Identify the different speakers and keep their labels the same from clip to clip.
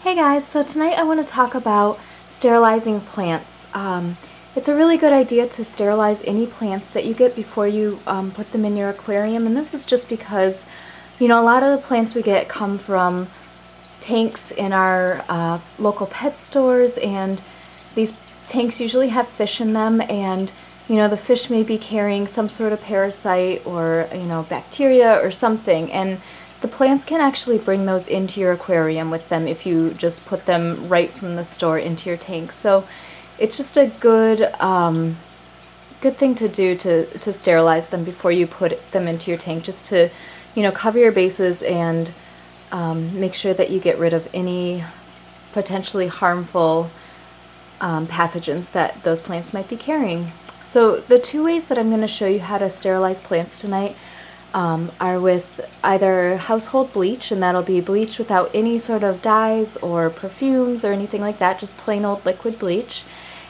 Speaker 1: Hey guys, so tonight I want to talk about sterilizing plants. It's a really good idea to sterilize any plants that you get before you put them in your aquarium, and this is just because, a lot of the plants we get come from tanks in our local pet stores, and these tanks usually have fish in them, and the fish may be carrying some sort of parasite or bacteria or something, and the plants can actually bring those into your aquarium with them if you just put them right from the store into your tank. So it's just a good thing to do to sterilize them before you put them into your tank, just to cover your bases and make sure that you get rid of any potentially harmful pathogens that those plants might be carrying. So the two ways that I'm going to show you how to sterilize plants tonight are with either household bleach, and that'll be bleach without any sort of dyes or perfumes or anything like that, just plain old liquid bleach.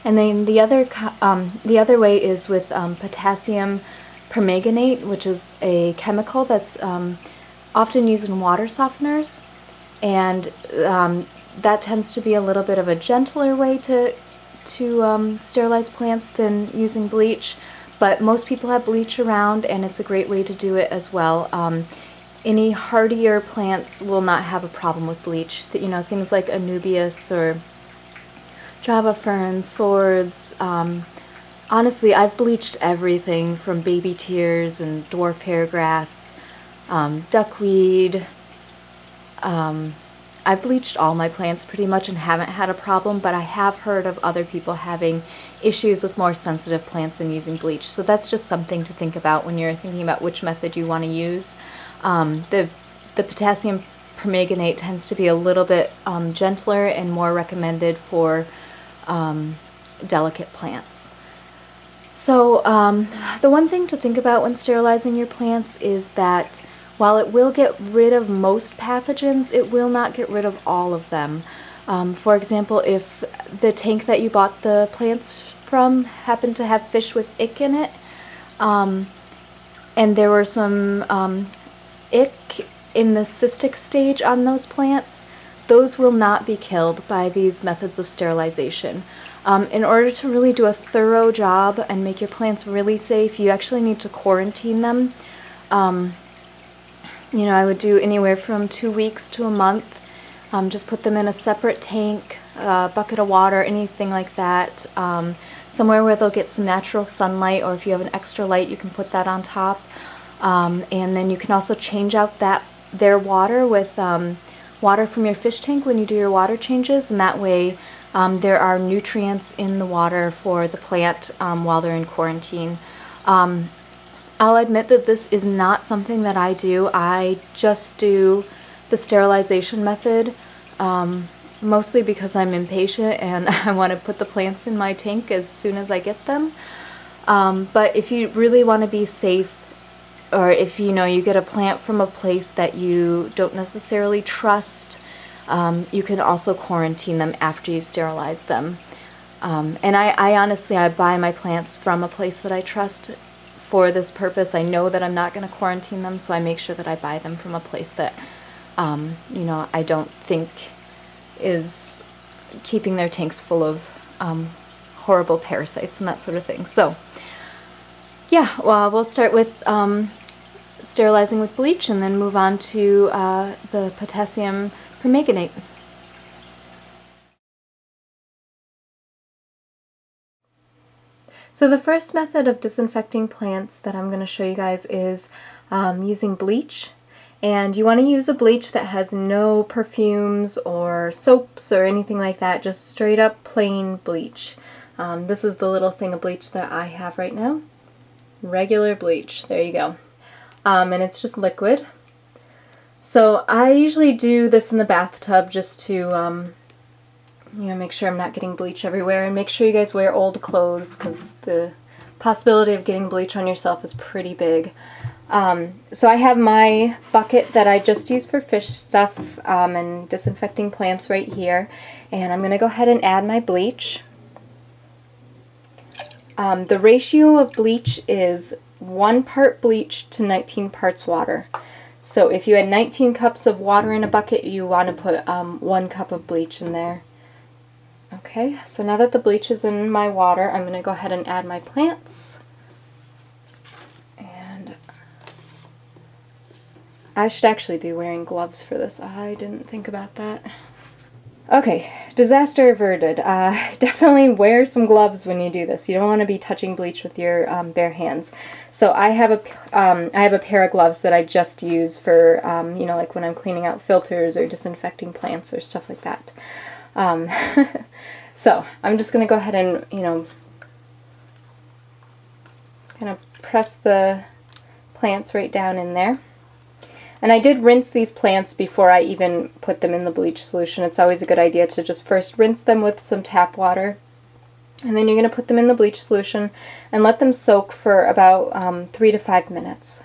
Speaker 1: And then the other way is with potassium permanganate, which is a chemical that's often used in water softeners, and that tends to be a little bit of a gentler way to sterilize plants than using bleach. But most people have bleach around, and it's a great way to do it as well. Any hardier plants will not have a problem with bleach. Things like Anubias or Java ferns, swords. Honestly, I've bleached everything from baby tears and dwarf hairgrass, duckweed. I've bleached all my plants pretty much and haven't had a problem, but I have heard of other people having issues with more sensitive plants and using bleach. So that's just something to think about when you're thinking about which method you want to use. The potassium permanganate tends to be a little bit gentler and more recommended for delicate plants. So the one thing to think about when sterilizing your plants is that while it will get rid of most pathogens, it will not get rid of all of them. For example, if the tank that you bought the plants from happened to have fish with ick in it, and there were some ick in the cystic stage on those plants, those will not be killed by these methods of sterilization. In order to really do a thorough job and make your plants really safe, you actually need to quarantine them. I would do anywhere from 2 weeks to a month. Just put them in a separate tank, bucket of water, anything like that. Somewhere where they'll get some natural sunlight, or if you have an extra light, you can put that on top. And then you can also change out their water with water from your fish tank when you do your water changes, and that way there are nutrients in the water for the plant while they're in quarantine. I'll admit that this is not something that I do. I just do the sterilization method, mostly because I'm impatient and I want to put the plants in my tank as soon as I get them. But if you really want to be safe, or if you get a plant from a place that you don't necessarily trust, you can also quarantine them after you sterilize them. And I honestly buy my plants from a place that I trust. For this purpose, I know that I'm not going to quarantine them, so I make sure that I buy them from a place that, I don't think is keeping their tanks full of horrible parasites and that sort of thing. So, yeah, well, we'll start with sterilizing with bleach and then move on to the potassium permanganate. So the first method of disinfecting plants that I'm going to show you guys is using bleach. And you want to use a bleach that has no perfumes or soaps or anything like that, just straight up plain bleach. This is the little thing of bleach that I have right now. Regular bleach, there you go. And it's just liquid. So I usually do this in the bathtub just to make sure I'm not getting bleach everywhere, and make sure you guys wear old clothes because the possibility of getting bleach on yourself is pretty big. So I have my bucket that I just use for fish stuff and disinfecting plants right here, and I'm going to go ahead and add my bleach. The ratio of bleach is 1 part bleach to 19 parts water. So if you had 19 cups of water in a bucket, you want to put 1 cup of bleach in there. Okay, so now that the bleach is in my water, I'm going to go ahead and add my plants. And I should actually be wearing gloves for this. I didn't think about that. Okay, disaster averted. Definitely wear some gloves when you do this. You don't want to be touching bleach with your bare hands. So I have a pair of gloves that I just use for you know, like when I'm cleaning out filters or disinfecting plants or stuff like that. So I'm just going to go ahead and, you know, kind of press the plants right down in there. And I did rinse these plants before I even put them in the bleach solution. It's always a good idea to just first rinse them with some tap water, and then you're going to put them in the bleach solution and let them soak for about 3 to 5 minutes.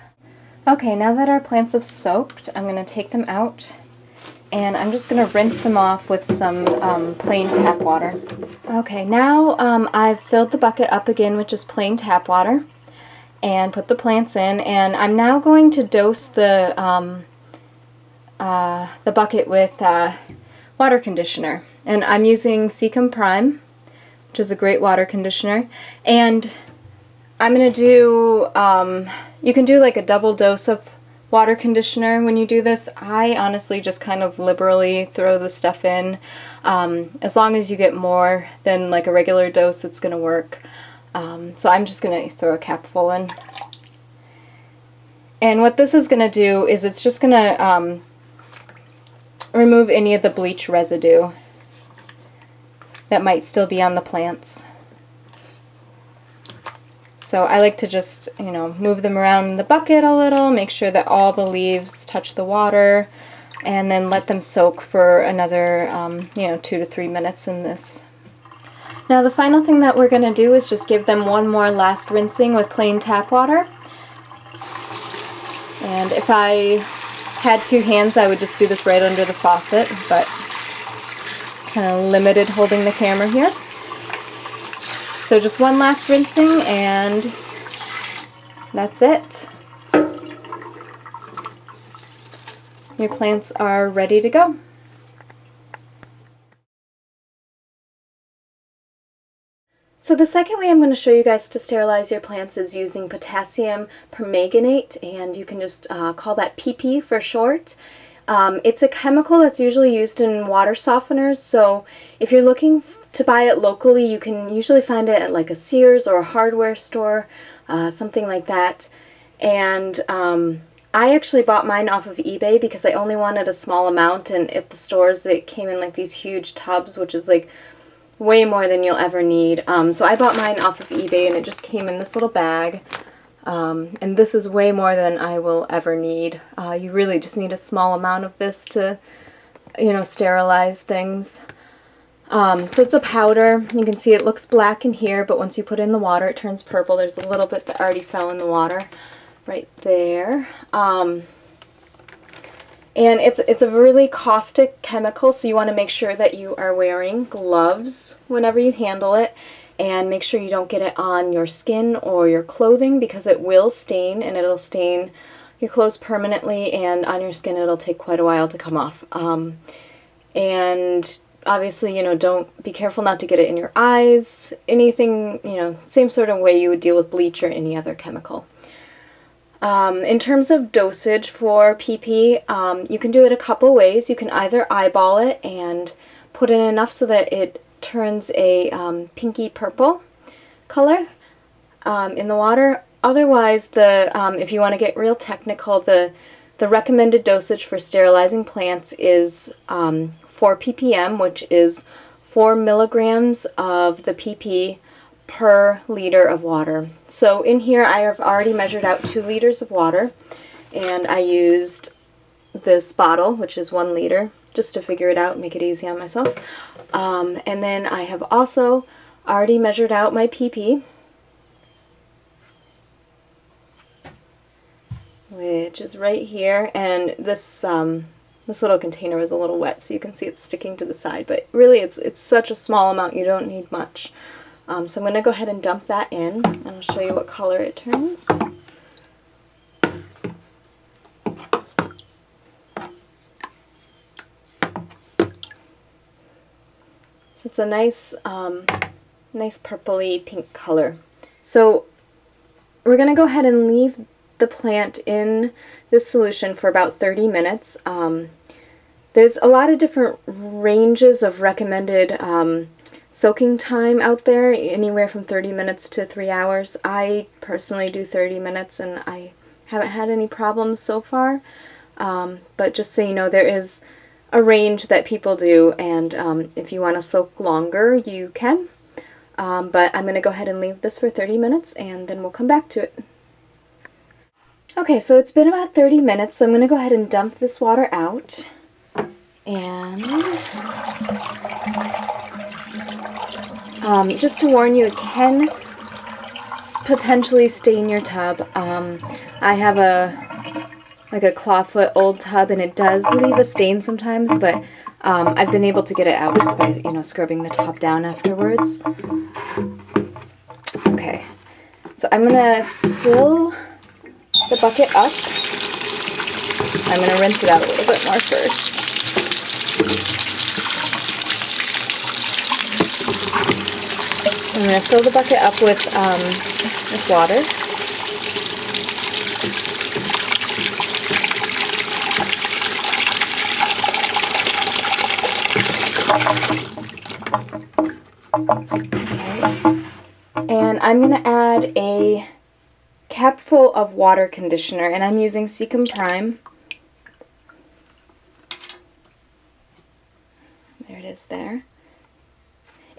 Speaker 1: Okay, now that our plants have soaked, I'm going to take them out, and I'm just going to rinse them off with some plain tap water. Okay, now I've filled the bucket up again with just plain tap water and put the plants in, and I'm now going to dose the bucket with water conditioner. And I'm using Seacom Prime, which is a great water conditioner, and I'm going to do, you can do like a double dose of water conditioner when you do this. I honestly just kind of liberally throw the stuff in. As long as you get more than like a regular dose, it's going to work. So I'm just going to throw a capful in. And what this is going to do is it's just going to remove any of the bleach residue that might still be on the plants. So I like to just, you know, move them around in the bucket a little, make sure that all the leaves touch the water, and then let them soak for another, you know, 2 to 3 minutes in this. Now the final thing that we're going to do is just give them one more last rinsing with plain tap water. And if I had 2 hands, I would just do this right under the faucet, but kind of limited holding the camera here. So just one last rinsing, and that's it. Your plants are ready to go. So the second way I'm going to show you guys to sterilize your plants is using potassium permanganate, and you can just call that PP for short. It's a chemical that's usually used in water softeners, so if you're looking to buy it locally, you can usually find it at like a Sears or a hardware store, something like that. And I actually bought mine off of eBay because I only wanted a small amount, and at the stores it came in like these huge tubs, which is like way more than you'll ever need. So I bought mine off of eBay, and it just came in this little bag. And this is way more than I will ever need. You really just need a small amount of this to, you know, sterilize things. So it's a powder. You can see it looks black in here, but once you put it in the water, it turns purple. There's a little bit that already fell in the water right there. And it's a really caustic chemical, so you want to make sure that you are wearing gloves whenever you handle it, and make sure you don't get it on your skin or your clothing, because it will stain, and it'll stain your clothes permanently, and on your skin it'll take quite a while to come off. And obviously, you know, don't be careful not to get it in your eyes, anything, you know, same sort of way you would deal with bleach or any other chemical. In terms of dosage for PP, you can do it a couple ways. You can either eyeball it and put in enough so that it turns a pinky purple color in the water. Otherwise, if you want to get real technical, the recommended dosage for sterilizing plants is 4 ppm, which is 4 milligrams of the PP per liter of water. So in here I have already measured out 2 liters of water, and I used this bottle, which is 1 liter, just to figure it out, make it easy on myself. And then I have also already measured out my PP, which is right here, and this little container is a little wet, so you can see it's sticking to the side, but really it's such a small amount, you don't need much. So I'm going to go ahead and dump that in, and I'll show you what color it turns. So it's a nice, nice purpley pink color. So we're going to go ahead and leave the plant in this solution for about 30 minutes. There's a lot of different ranges of recommended soaking time out there, anywhere from 30 minutes to 3 hours. I personally do 30 minutes and I haven't had any problems so far. But just so you know, there is a range that people do, and if you want to soak longer, you can. But I'm going to go ahead and leave this for 30 minutes and then we'll come back to it. Okay, so it's been about 30 minutes, so I'm going to go ahead and dump this water out. And just to warn you, it can potentially stain your tub. I have like a clawfoot old tub, and it does leave a stain sometimes, but I've been able to get it out just by, you know, scrubbing the top down afterwards. Okay, so I'm gonna fill the bucket up. I'm gonna rinse it out a little bit more first. I'm going to fill the bucket up with water. Okay. And I'm going to add a capful of water conditioner, and I'm using Seacom Prime. There it is there.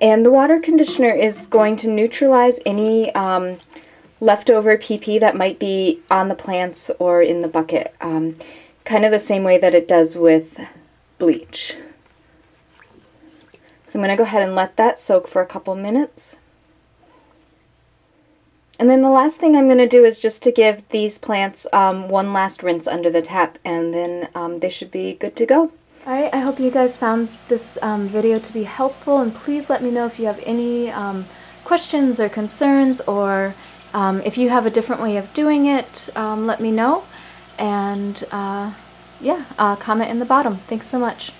Speaker 1: And the water conditioner is going to neutralize any leftover PP that might be on the plants or in the bucket, kind of the same way that it does with bleach. So I'm going to go ahead and let that soak for a couple minutes. And then the last thing I'm going to do is just to give these plants one last rinse under the tap, and then they should be good to go. Alright, I hope you guys found this video to be helpful, and please let me know if you have any questions or concerns, or if you have a different way of doing it, let me know. And yeah, comment in the bottom. Thanks so much.